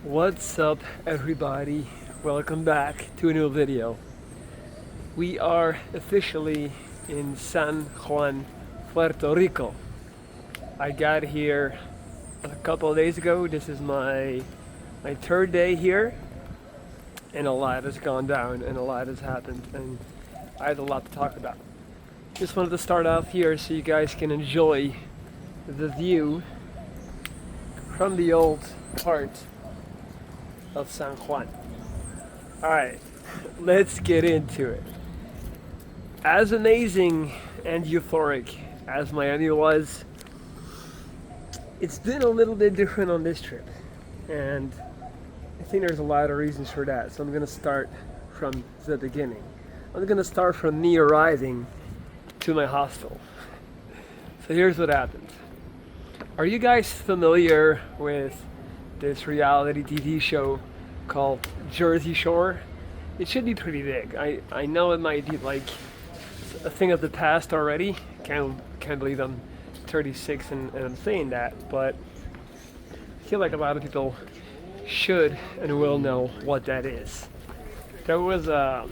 What's up, everybody? Welcome back to a new video. We are officially in San Juan, Puerto Rico. I got here a couple of days ago. This is my third day here, and a lot has gone down and a lot has happened, and I had a lot to talk about. Just wanted to start off here so you guys can enjoy the view from the old part of San Juan. Alright, let's get into it. As amazing and euphoric as Miami was, it's been a little bit different on this trip. And I think there's a lot of reasons for that. So I'm going to start from the beginning. I'm going to start from me arriving to my hostel. So here's what happened. Are you guys familiar with this reality TV show called Jersey Shore? It should be pretty big. I know it might be like a thing of the past already. Can't believe I'm 36 and I'm saying that, but I feel like a lot of people should and will know what that is. There was a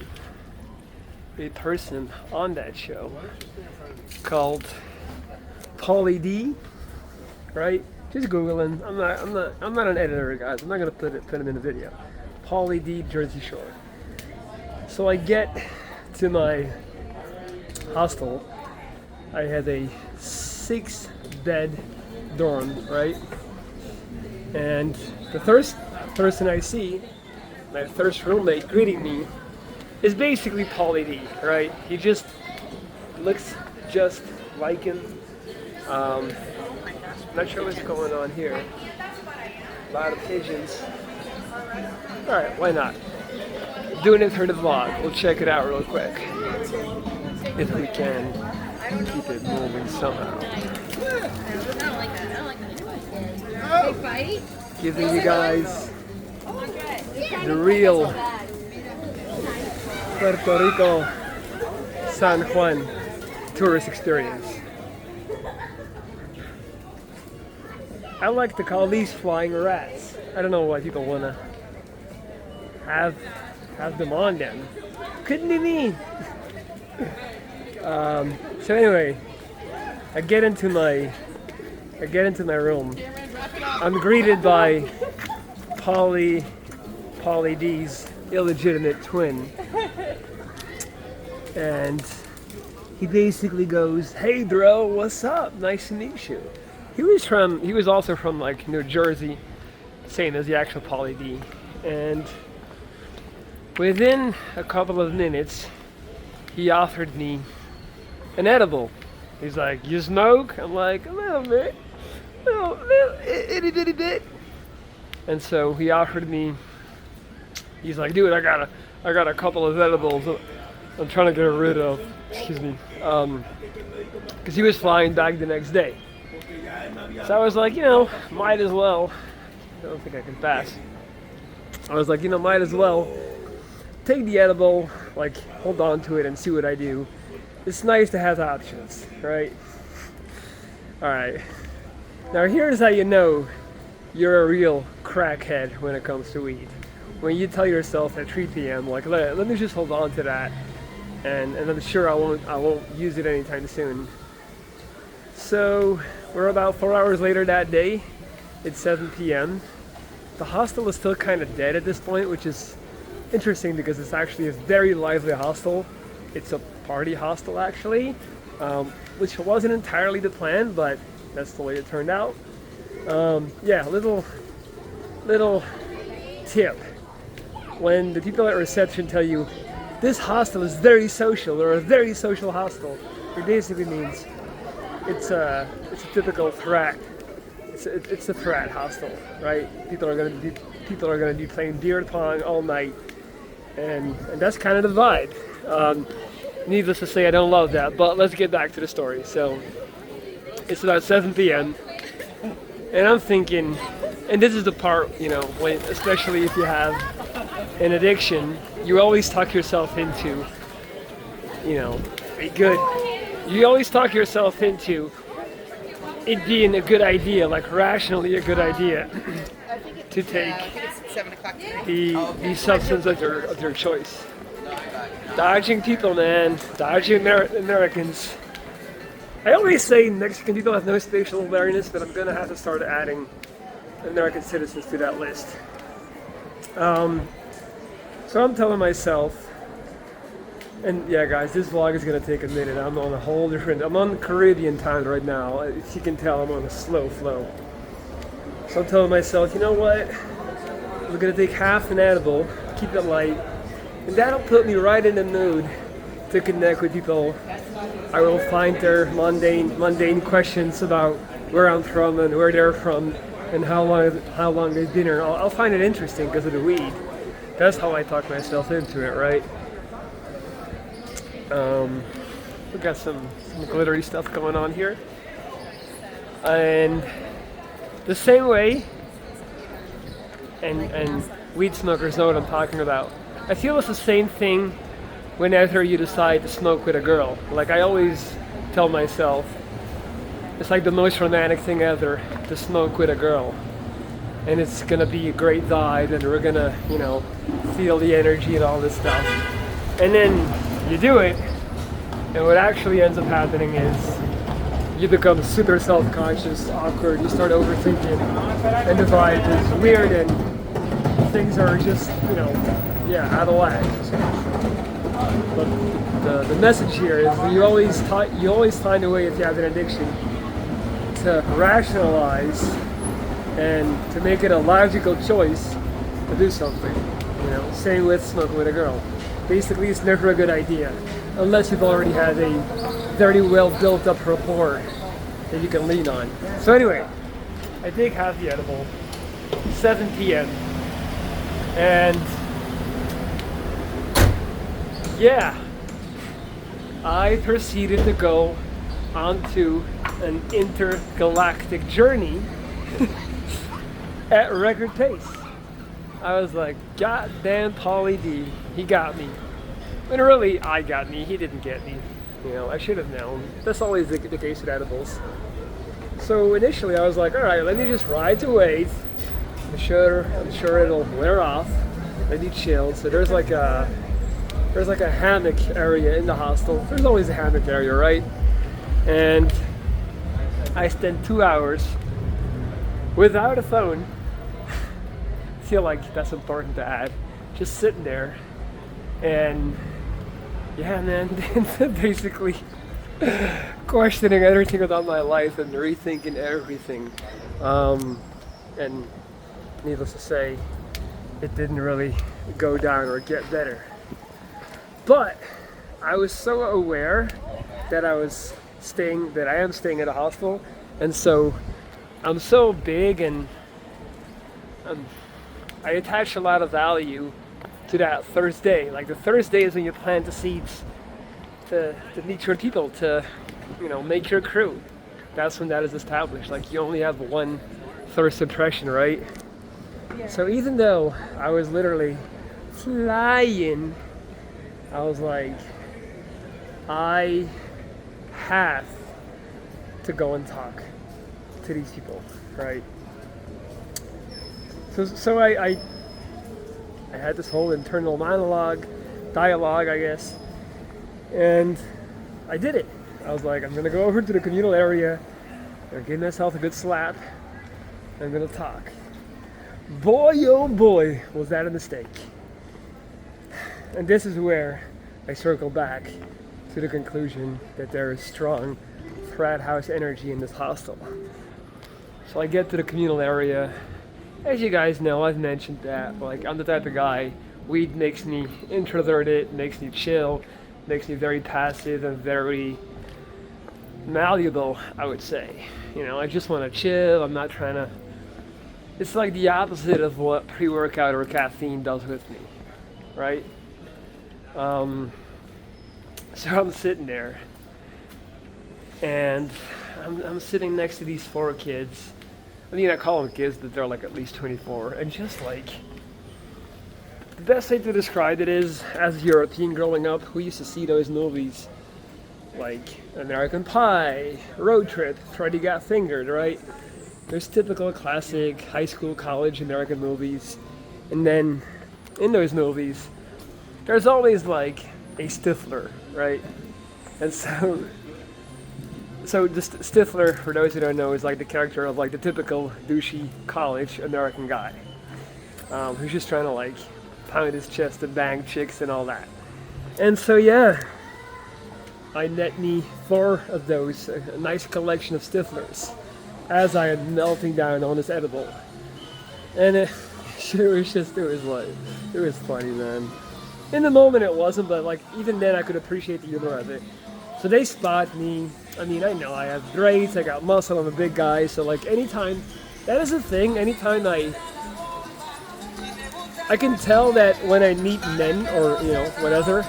person on that show called Pauly D, right? Just Google him. I'm not an editor, guys. I'm not gonna put him in the video. Pauly D, Jersey Shore. So I get to my hostel. I had a 6-bed dorm, right? And the first person I see, my first roommate greeting me, is basically Pauly D, right? He just looks just like him. Not sure what's going on here. A lot of pigeons. Alright, why not? Doing it for the vlog. We'll check it out real quick. If we can keep it moving somehow. Giving you guys the real Puerto Rico San Juan tourist experience. I like to call these flying rats. I don't know why people want to have them on them. Couldn't be me. So anyway, I get into my room. I'm greeted by Pauly D's illegitimate twin, and he basically goes, "Hey, bro, what's up? Nice to meet you." He was also from like New Jersey, same as the actual Pauly D. And within a couple of minutes, he offered me an edible. He's like, "You smoke?" I'm like, "A little bit, itty bitty bit." And so he offered me. He's like, "Dude, I got a couple of edibles. I'm trying to get rid of." Excuse me, because he was flying back the next day. So I was like, might as well. I don't think I can pass. I was like, might as well take the edible, like hold on to it and see what I do. It's nice to have options, right? Alright. Now here's how you know you're a real crackhead when it comes to weed. When you tell yourself at 3 p.m. like, let me just hold on to that, and I'm sure I won't use it anytime soon. So we're about 4 hours later that day. It's 7 p.m. The hostel is still kind of dead at this point, which is interesting because it's actually a very lively hostel. It's a party hostel actually, which wasn't entirely the plan, but that's the way it turned out. Little tip. When the people at reception tell you this hostel is very social or a very social hostel, it basically means it's a typical frat. It's a frat hostel, right? People are gonna be playing beer pong all night, and that's kind of the vibe. Needless to say, I don't love that, but let's get back to the story. So it's about 7 p.m. and I'm thinking, and this is the part, when, especially if you have an addiction, you always talk yourself into, you always talk yourself into it being a good idea, like rationally a good idea, to take I think it's 7 o'clock today. the substance of their choice. Dodging people, man. Dodging Americans. I always say Mexican people have no spatial awareness, but I'm going to have to start adding American citizens to that list. So I'm telling myself, and yeah guys, this vlog is going to take a minute. I'm on a whole different, I'm on Caribbean time right now. As you can tell, I'm on a slow flow. So I'm telling myself, you know what? We're going to take half an edible, keep it light, and that'll put me right in the mood to connect with people. I will find their mundane questions about where I'm from and where they're from and how long they've been here. I'll find it interesting because of the weed. That's how I talk myself into it, right? We got some glittery stuff going on here. And the same way, and weed smokers know what I'm talking about. I feel it's the same thing whenever you decide to smoke with a girl. Like I always tell myself, it's like the most romantic thing ever to smoke with a girl. And it's gonna be a great vibe and we're gonna, you know, feel the energy and all this stuff. And then you do it, and what actually ends up happening is you become super self-conscious, awkward, you start overthinking, and the vibe is weird and things are just, you know, yeah, out of whack. But the message here is that you always find a way, if you have an addiction, to rationalize and to make it a logical choice to do something. You know, same with smoking with a girl. Basically, it's never a good idea unless you've already had a very well built up rapport that you can lean on. So anyway, I take half the edible, 7 p.m. and yeah, I proceeded to go onto an intergalactic journey at record pace. I was like, God damn, Pauly D, he got me. When really, I got me, he didn't get me. You know, I should have known. That's always the case with edibles. So initially I was like, alright, let me just ride to wave. I'm sure it'll wear off. Let me chill. So there's like a hammock area in the hostel. There's always a hammock area, right? And I spent 2 hours without a phone. I feel like that's important to add. Just sitting there and yeah, man, basically questioning everything about my life and rethinking everything. And needless to say, it didn't really go down or get better. But I was so aware that I am staying at a hostel, and so I'm so big and I attach a lot of value to that Thursday. Like the Thursday is when you plant the seeds to meet your people, to, you know, make your crew. That's when that is established. Like you only have one first impression, right? So even though I was literally flying, I was like, I have to go and talk to these people, right? So I had this whole internal dialogue, I guess, and I did it. I was like, I'm gonna go over to the communal area, and give myself a good slap, and I'm gonna talk. Boy, oh boy, was that a mistake. And this is where I circle back to the conclusion that there is strong frat house energy in this hostel. So I get to the communal area. As you guys know, I've mentioned that, like, I'm the type of guy, weed makes me introverted, makes me chill, makes me very passive and very malleable, I would say. You know, I just want to chill, I'm not trying to... It's like the opposite of what pre-workout or caffeine does with me, right? So I'm sitting there, and I'm sitting next to these 4 kids. I mean, I call them kids, but they're like at least 24, and just like, the best way to describe it is, as a European growing up, we used to see those movies, like American Pie, Road Trip, Freddy Got Fingered, right? There's typical classic high school, college American movies, and then in those movies, there's always like a Stifler, right? And so the Stifler, for those who don't know, is like the character of like the typical douchey college American guy, who's just trying to like pound his chest and bang chicks and all that. And so yeah, I net me 4 of those, a nice collection of Stiflers, as I am melting down on this edible. And it was funny, man. In the moment it wasn't, but like even then I could appreciate the humor of it. So they spot me. I mean, I know I have braids, I got muscle, I'm a big guy, so like anytime, that is a thing, anytime I can tell that when I meet men or, you know, whatever,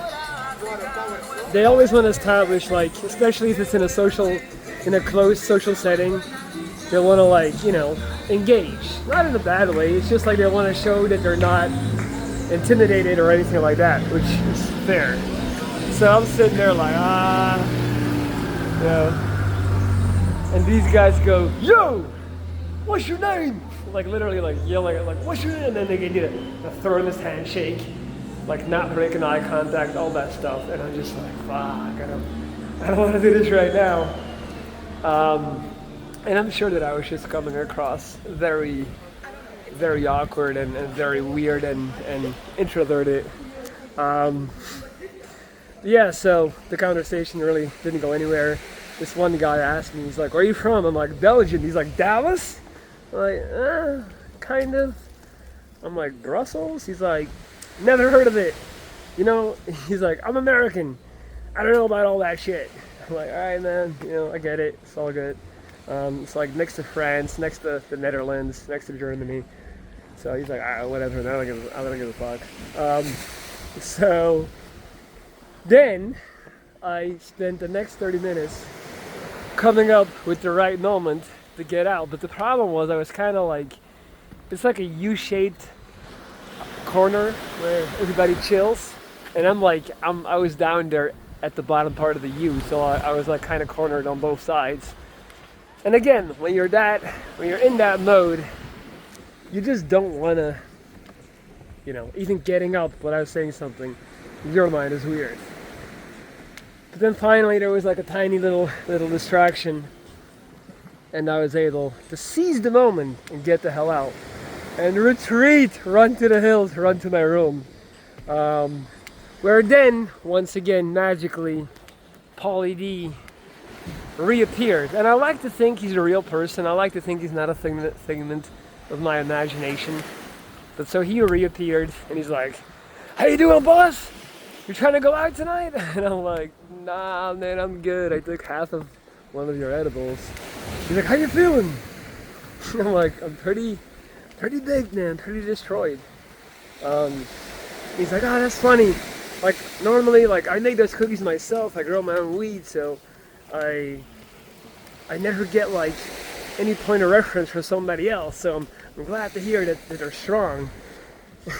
they always want to establish, like, especially if it's in a closed social setting, they want to, like, you know, engage. Not in a bad way, it's just like they want to show that they're not intimidated or anything like that, which is fair. So I'm sitting there like, you know, and these guys go, yo, what's your name? Like literally like yelling, like, what's your name? And then they get you a thoroughness handshake, like not breaking eye contact, all that stuff. And I'm just like, fuck, I don't want to do this right now. And I'm sure that I was just coming across very, very awkward and very weird and introverted. Yeah, so the conversation really didn't go anywhere. This one guy asked me, he's like, where are you from? I'm like, Belgium. He's like, Dallas? I'm like, kind of. I'm like, Brussels? He's like, never heard of it. You know, he's like, I'm American. I don't know about all that shit. I'm like, all right, man, you know, I get it. It's all good. It's like next to France, next to the Netherlands, next to Germany. So he's like, whatever, I don't give a fuck. So then I spent the next 30 minutes coming up with the right moment to get out. But the problem was I was kind of like, it's like a U-shaped corner where everybody chills. And I was down there at the bottom part of the U. So I was like kind of cornered on both sides. And again, when you're in that mode, you just don't want to, you know, even getting up when I was saying something, your mind is weird. But then finally there was like a tiny little distraction, and I was able to seize the moment and get the hell out and retreat, run to the hills, run to my room, where then once again magically Paulie D reappeared. And I like to think he's a real person. I like to think he's not a figment of my imagination. But so he reappeared and he's like, how you doing, boss? You trying to go out tonight? And I'm like, nah, man, I'm good. I took half of one of your edibles. He's like, how you feeling? And I'm like, I'm pretty big, man, pretty destroyed. He's like, oh, that's funny. Like, normally, like, I make those cookies myself. I grow my own weed, so I never get, like, any point of reference from somebody else. So I'm glad to hear that they're strong.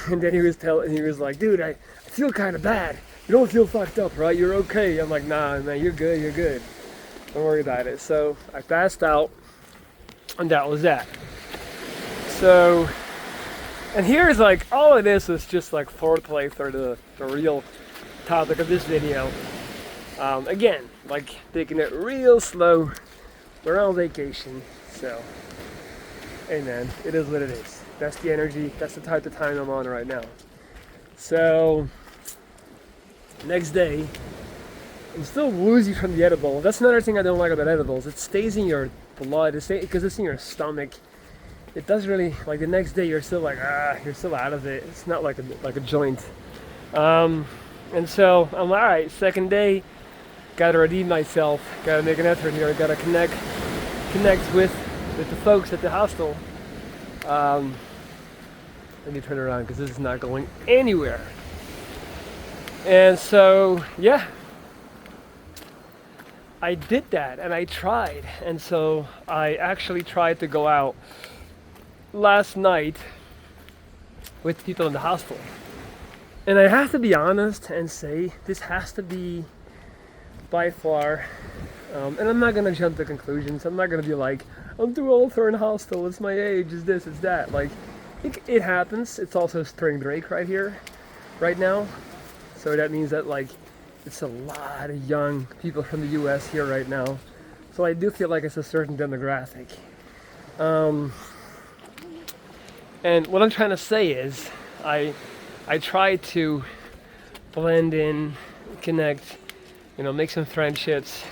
And then he was like, dude, I feel kind of bad. You don't feel fucked up, right? You're okay. I'm like, nah, man, you're good. Don't worry about it. So I passed out, and that was that. So, and here's like, all of this was just like foreplay for the real topic of this video. Again, like taking it real slow. We're on vacation, so, hey man, it is what it is. That's the energy, that's the type of time I'm on right now. So, next day, I'm still woozy from the edible. That's another thing I don't like about edibles. It stays in your blood, because it's in your stomach. It doesn't really, like the next day you're still like, you're still out of it. It's not like a joint. And so, I'm like, alright, second day, gotta redeem myself, gotta make an effort here, gotta connect with the folks at the hostel. Let me turn around because this is not going anywhere. And so, yeah, I did that and I tried. And so I actually tried to go out last night with people in the hostel. And I have to be honest and say this has to be by far, and I'm not going to jump to conclusions. I'm not going to be like, I'm too old for an hostel. It's my age. It's this. It's that. Like, it happens. It's also spring break right here, right now. So that means that like, it's a lot of young people from the U.S. here right now. So I do feel like it's a certain demographic. And what I'm trying to say is, I try to blend in, connect, make some friendships.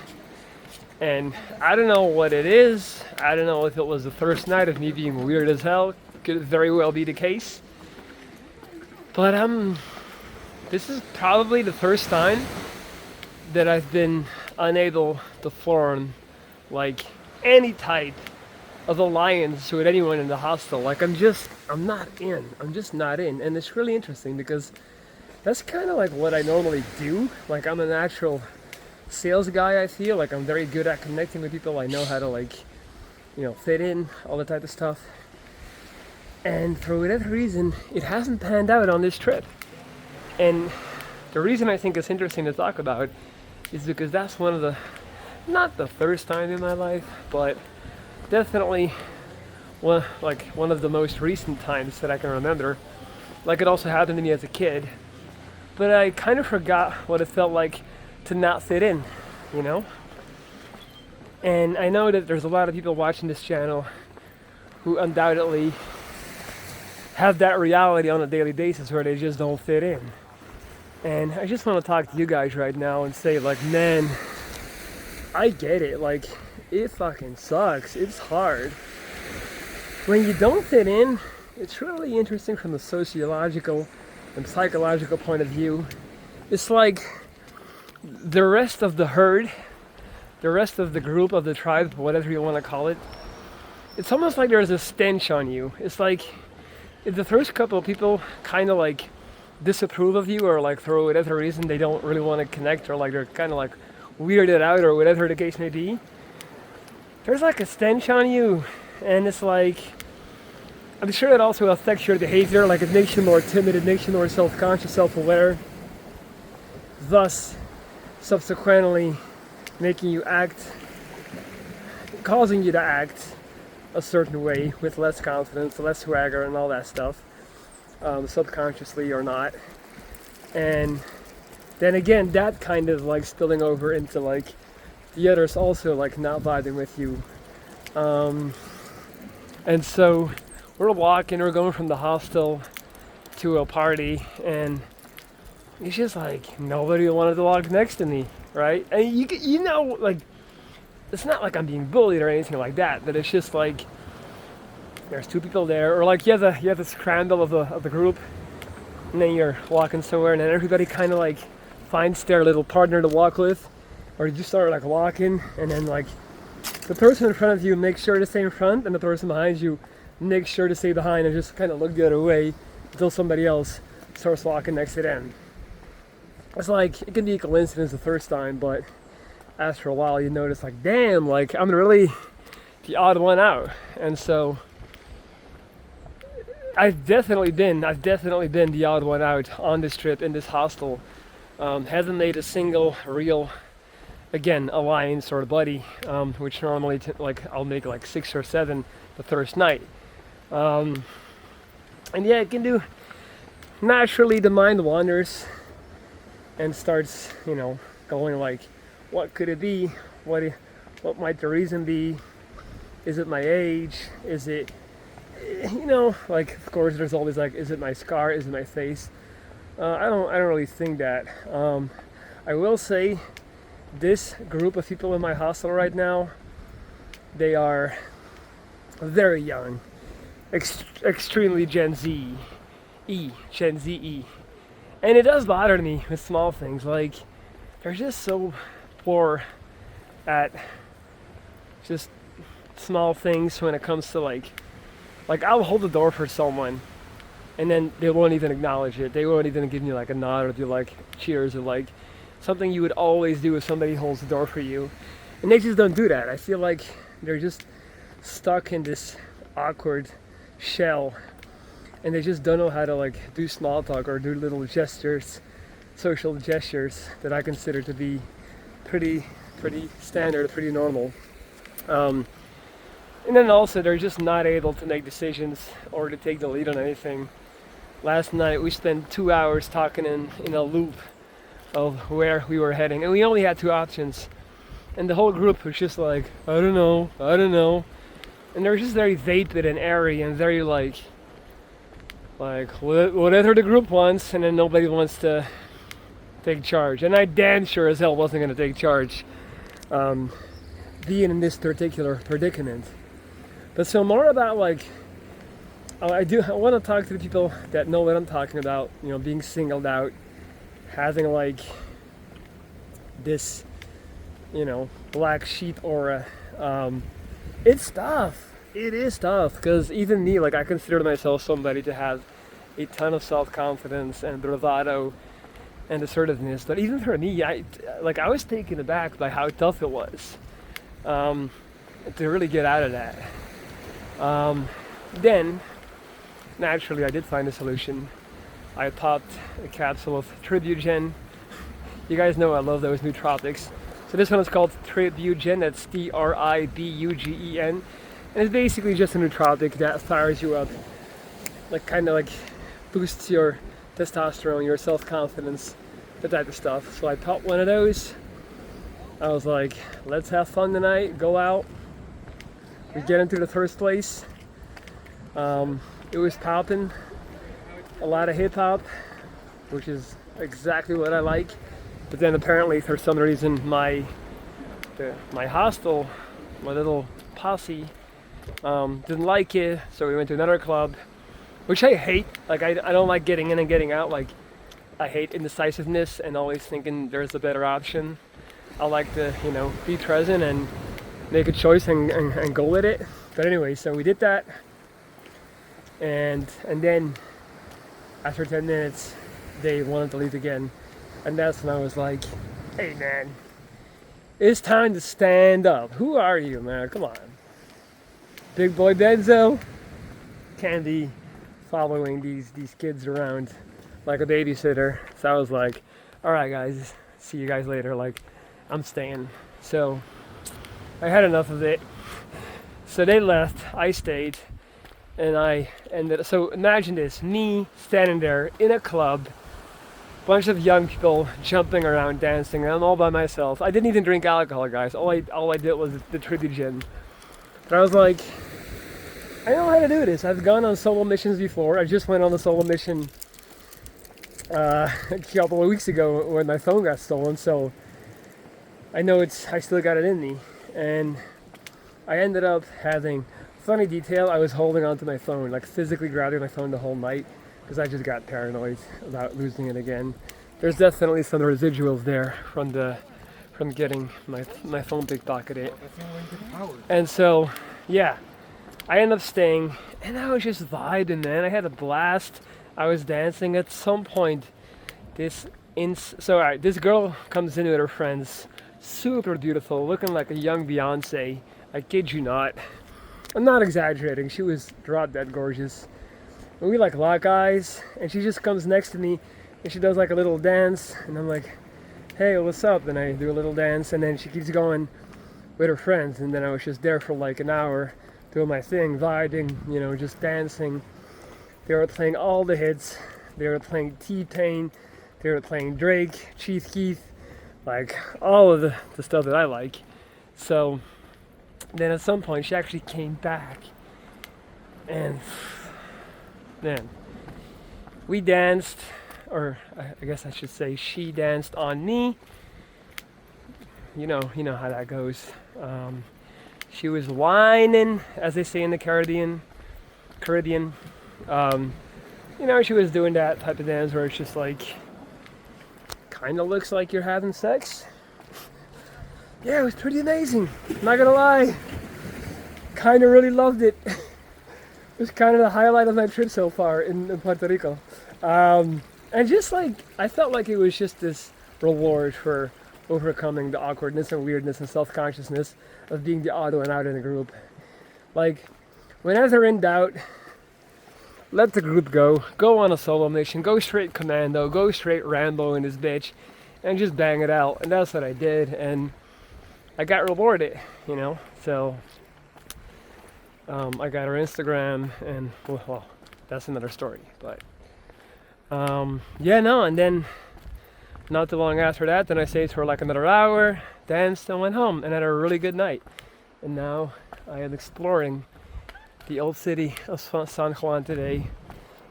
And I don't know what it is. I don't know if it was the first night of me being weird as hell. Could very well be the case. But this is probably the first time that I've been unable to form like any type of alliance with anyone in the hostel. Like I'm just not in. And it's really interesting because that's kind of like what I normally do. Like I'm a natural sales guy. I feel like I'm very good at connecting with people. I know how to like, fit in, all that type of stuff. And for whatever reason, it hasn't panned out on this trip. And the reason I think it's interesting to talk about is because that's one of the, not the first time in my life, but definitely one of the most recent times that I can remember. Like it also happened to me as a kid, but I kind of forgot what it felt like to not fit in, And I know that there's a lot of people watching this channel who undoubtedly have that reality on a daily basis where they just don't fit in. And I just want to talk to you guys right now and say like, man, I get it. Like, it fucking sucks. It's hard. When you don't fit in, it's really interesting from the sociological and psychological point of view. It's like the rest of the herd, the rest of the group, of the tribe, whatever you want to call it, it's almost like there's a stench on you. It's like if the first couple of people kind of like disapprove of you, or like for whatever reason they don't really want to connect, or like they're kind of like weirded out, or whatever the case may be, there's like a stench on you. And it's like, I'm sure it also affects your behavior. Like it makes you more timid, it makes you more self-conscious, self-aware, thus subsequently making you act, causing you to act a certain way with less confidence, less swagger, and all that stuff, subconsciously or not. And then again, that kind of like spilling over into like the others also like not vibing with you. And so we're walking, we're going from the hostel to a party, and it's just like nobody wanted to walk next to me, right? And like, it's not like I'm being bullied or anything like that, but it's just like there's two people there, or like you have the scramble of the group, and then you're walking somewhere, and then everybody kind of like finds their little partner to walk with, or you just start like walking, and then like the person in front of you makes sure to stay in front, and the person behind you makes sure to stay behind, and just kind of look the other way until somebody else starts walking next to them. It's like, it can be a coincidence the first time, but after a while you notice like, damn, like I'm really the odd one out. And so I've definitely been the odd one out on this trip, in this hostel. Haven't made a single real, again, alliance or buddy, which normally I'll make like 6 or 7 the first night. And yeah, it can do, naturally the mind wanders and starts, going like, what could it be? What might the reason be? Is it my age? Is it, like, of course there's always like, is it my scar? Is it my face? I don't really think that. I will say this group of people in my hostel right now, they are very young, extremely Gen Z. And it does bother me with small things, like they're just so poor at just small things when it comes to like I'll hold the door for someone and then they won't even acknowledge it. They won't even give me like a nod or do like cheers or like something you would always do if somebody holds the door for you. And they just don't do that. I feel like they're just stuck in this awkward shell, and they just don't know how to like do small talk or do little gestures, social gestures that I consider to be pretty standard, pretty normal. And then also they're just not able to make decisions or to take the lead on anything. Last night we spent 2 hours talking in a loop of where we were heading, and we only had two options. And the whole group was just like, I don't know, I don't know. And they're just very vapid and airy and very like whatever the group wants, and then nobody wants to take charge. And I damn sure as hell wasn't going to take charge, being in this particular predicament. But so more about like, I want to talk to the people that know what I'm talking about. You know, being singled out, having like this, you know, black sheep aura. It's tough. It is tough because even me, like, I consider myself somebody to have a ton of self-confidence and bravado and assertiveness. But even for me, I was taken aback by how tough it was to really get out of that. Then, naturally, I did find a solution. I popped a capsule of Tribugen. You guys know I love those nootropics. So this one is called Tribugen. That's Tribugen. And it's basically just a nootropic that fires you up. Like, kind of like boosts your testosterone, your self-confidence, that type of stuff. So I popped one of those. I was like, let's have fun tonight, go out. We get into the first place. It was popping. A lot of hip hop, which is exactly what I like. But then apparently for some reason my hostel, my little posse, didn't like it, so we went to another club, which I hate. Like I don't like getting in and getting out. Like I hate indecisiveness and always thinking there's a better option. I like to, you know, be present and make a choice and go with it. But anyway, so we did that, and then after 10 minutes, they wanted to leave again. And that's when I was like, hey man, it's time to stand up. Who are you, man? Come on. Big boy Benzo can't be following these kids around like a babysitter. So I was like, all right guys, see you guys later. Like, I'm staying. So I had enough of it. So they left, I stayed. And I ended. So imagine this: me standing there in a club, bunch of young people jumping around, dancing, and I'm all by myself. I didn't even drink alcohol, guys. All I did was the Tribugen. But I was like, I know how to do this. I've gone on solo missions before. I just went on a solo mission a couple of weeks ago when my phone got stolen. So I know I still got it in me, and I ended up having. Funny detail, I was holding onto my phone, like physically grabbing my phone the whole night, because I just got paranoid about losing it again. There's definitely some residuals there from getting my phone pickpocketed. And so, yeah, I ended up staying, and I was just vibing, man. I had a blast. I was dancing. At some point, this girl comes in with her friends, super beautiful, looking like a young Beyonce. I kid you not. I'm not exaggerating, she was drop dead gorgeous. And we like lock eyes, and she just comes next to me, and she does like a little dance, and I'm like, hey, what's up? And I do a little dance, and then she keeps going with her friends, and then I was just there for like an hour, doing my thing, vibing, you know, just dancing. They were playing all the hits. They were playing T-Pain, they were playing Drake, Chief Keef, like all of the stuff that I like. So then at some point she actually came back, and man, we danced, or I guess I should say she danced on me. You know how that goes. She was whining, as they say in the Caribbean. You know, she was doing that type of dance where it's just like, kind of looks like you're having sex. Yeah, it was pretty amazing. Not gonna lie. Kind of really loved it. It was kind of the highlight of my trip so far in Puerto Rico. And just like, I felt like it was just this reward for overcoming the awkwardness and weirdness and self-consciousness of being the odd one out in a group. Like, whenever in doubt, let the group go. Go on a solo mission. Go straight commando. Go straight Rambo in this bitch. And just bang it out. And that's what I did. And I got rewarded, you know. So I got her Instagram, and well, that's another story. But yeah, no, and then not too long after that, then I stayed for like another hour, danced, and went home, and had a really good night. And now I am exploring the old city of San Juan today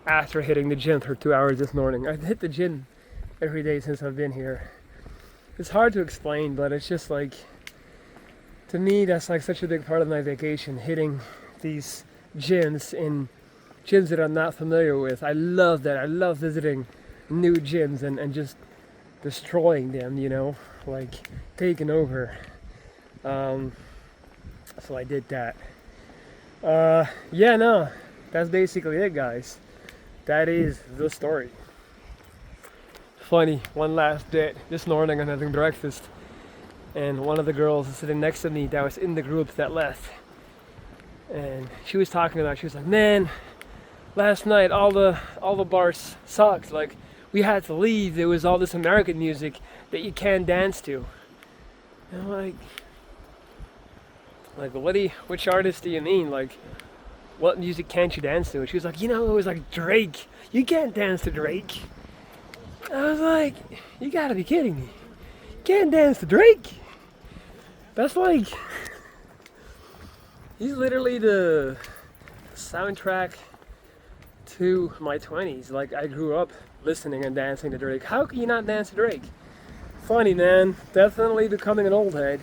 after hitting the gym for 2 hours this morning. I've hit the gym every day since I've been here. It's hard to explain, but it's just like, to me, that's like such a big part of my vacation, hitting these gyms in gyms that I'm not familiar with. I love that. I love visiting new gyms and just destroying them, you know, like taking over. So I did that. Yeah, no, that's basically it, guys. That is the story. Funny, one last bit. This morning I'm having breakfast, and one of the girls is sitting next to me that was in the group that left. And she was talking about, she was like, man, last night all the bars sucked. Like, we had to leave. There was all this American music that you can't dance to. And I'm like, which artist do you mean? Like, what music can't you dance to? And she was like, you know, it was like Drake. You can't dance to Drake. I was like, you gotta be kidding me. You can't dance to Drake? That's like, he's literally the soundtrack to my 20s. Like, I grew up listening and dancing to Drake. How can you not dance to Drake? Funny, man. Definitely becoming an old head.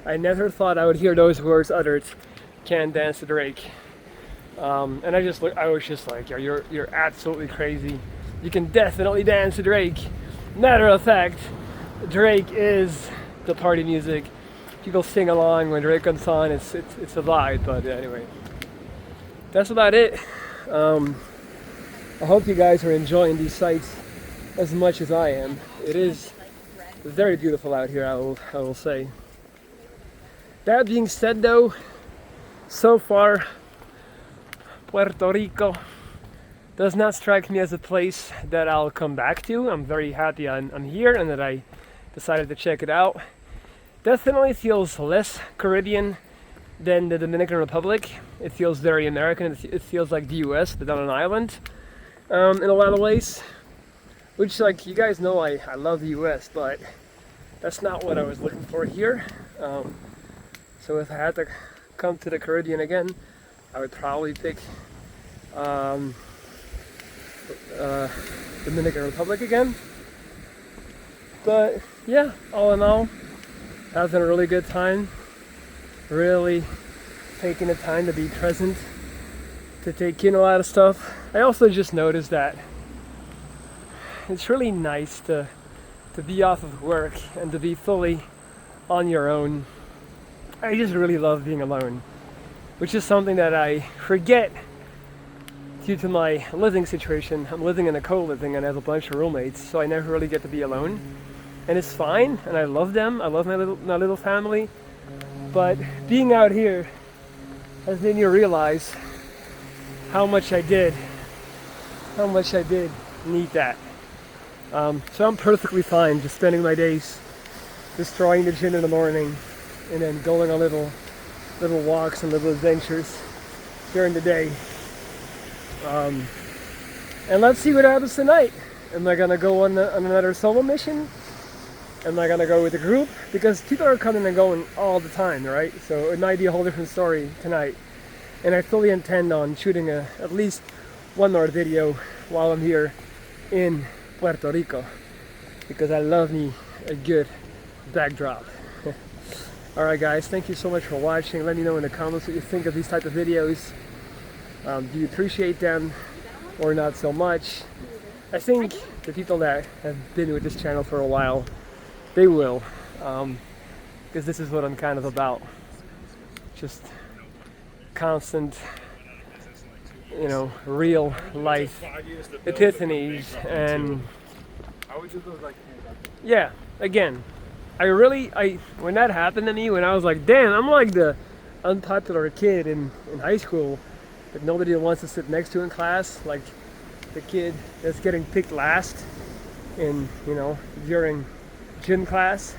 I never thought I would hear those words uttered. Can't dance to Drake. And I was just like, you're absolutely crazy. You can definitely dance to Drake. Matter of fact, Drake is the party music. People sing along when Drake comes on. It's a vibe. But anyway, that's about it. I hope you guys are enjoying these sights as much as I am. It is very beautiful out here, I will say. That being said, though, so far, Puerto Rico does not strike me as a place that I'll come back to. I'm very happy I'm here and that I decided to check it out. Definitely feels less Caribbean than the Dominican Republic. It feels very American. It feels like the US, but on an island in a lot of ways. Which, like, you guys know, I love the US, but that's not what I was looking for here. So if I had to come to the Caribbean again, I would probably pick Dominican Republic again. But yeah, all in all, having a really good time. Really taking the time to be present, to take in a lot of stuff. I also just noticed that it's really nice to be off of work and to be fully on your own. I just really love being alone, which is something that I forget due to my living situation. I'm living in a co-living and I have a bunch of roommates, so I never really get to be alone. And it's fine, and I love them. I love my little family. But being out here has made me realize how much I did need that. So I'm perfectly fine just spending my days destroying the gym in the morning and then going on little walks and little adventures during the day. And let's see what happens tonight. Am I gonna go on another solo mission? Am I gonna go with a group? Because people are coming and going all the time, right? So it might be a whole different story tonight. And I fully intend on shooting at least one more video while I'm here in Puerto Rico, because I love me a good backdrop. Alright guys, thank you so much for watching. Let me know in the comments what you think of these type of videos. Do you appreciate them or not so much? I think the people that have been with this channel for a while, they will, because this is what I'm kind of about. Just constant, you know, real life epiphanies. And yeah, again, when that happened to me, when I was like, damn, I'm like the unpopular kid in high school that nobody wants to sit next to in class, like the kid that's getting picked last in, you know, during gym class.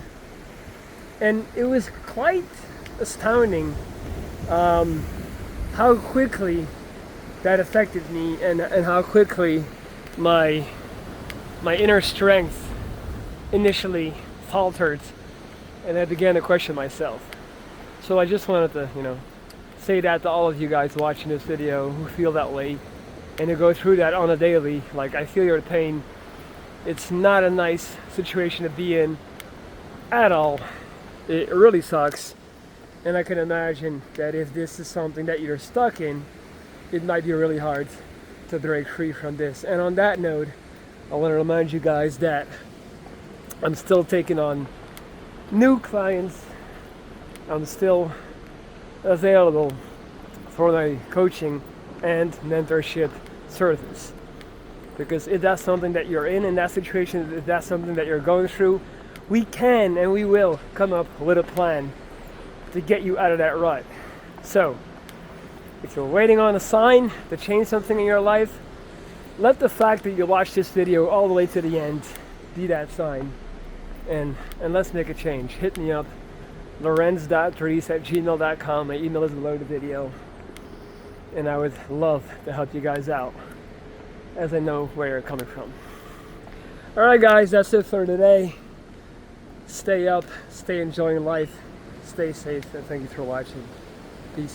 And it was quite astounding how quickly that affected me, and how quickly my inner strength initially faltered, and I began to question myself. So I just wanted to, say that to all of you guys watching this video who feel that way and who go through that on a daily. Like, I feel your pain. It's not a nice situation to be in at all. It really sucks. And I can imagine that if this is something that you're stuck in, it might be really hard to break free from this. And on that note, I want to remind you guys that I'm still taking on new clients. I'm still available for my coaching and mentorship service. Because if that's something that you're in that situation, if that's something that you're going through, we can and we will come up with a plan to get you out of that rut. So, if you're waiting on a sign to change something in your life, let the fact that you watched this video all the way to the end be that sign. And let's make a change. Hit me up, lorenz.dries@gmail.com. My email is below the video. And I would love to help you guys out, as I know where you're coming from. Alright guys, that's it for today. Stay up, stay enjoying life, stay safe, and thank you for watching.